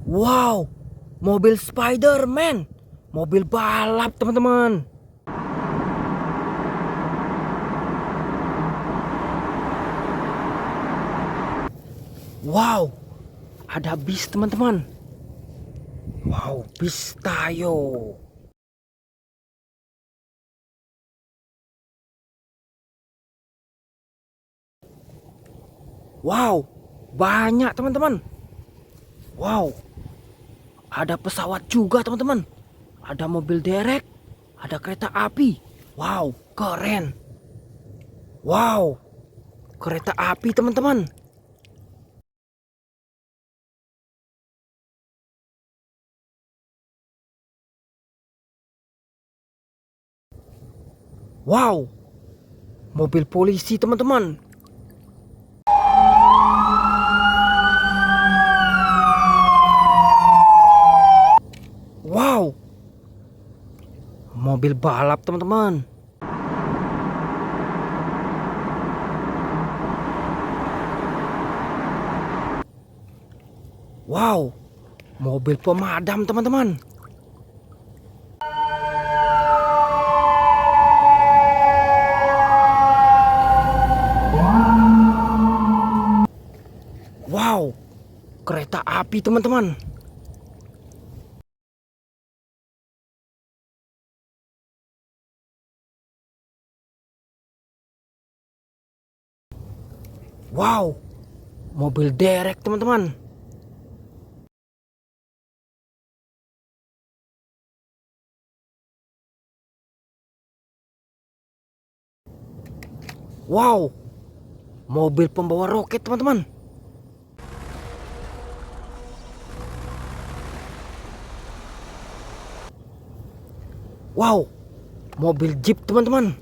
Wow, mobil Spider-Man, mobil balap teman-teman. Wow, ada bis teman-teman. Wow, bis Tayo. Wow, banyak teman-teman. Wow, ada pesawat juga teman-teman. Ada mobil derek, ada kereta api. Wow, keren. Wow, kereta api teman-teman. Wow, mobil polisi teman-teman. Wow, mobil balap teman-teman. Wow, mobil pemadam teman-teman. Wow, kereta api teman-teman. Wow, mobil derek teman-teman. Wow, mobil pembawa roket teman-teman. Wow, mobil jeep teman-teman.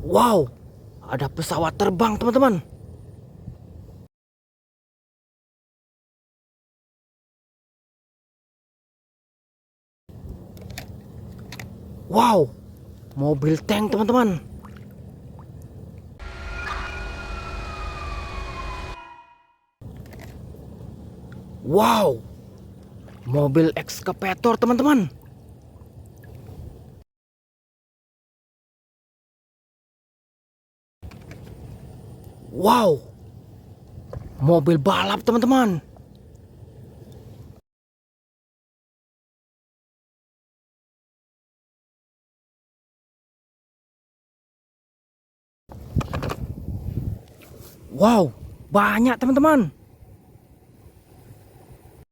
Wow, ada pesawat terbang teman-teman. Wow, mobil tank teman-teman. Wow, mobil ekskavator teman-teman. Wow, mobil balap teman-teman. Wow, banyak teman-teman.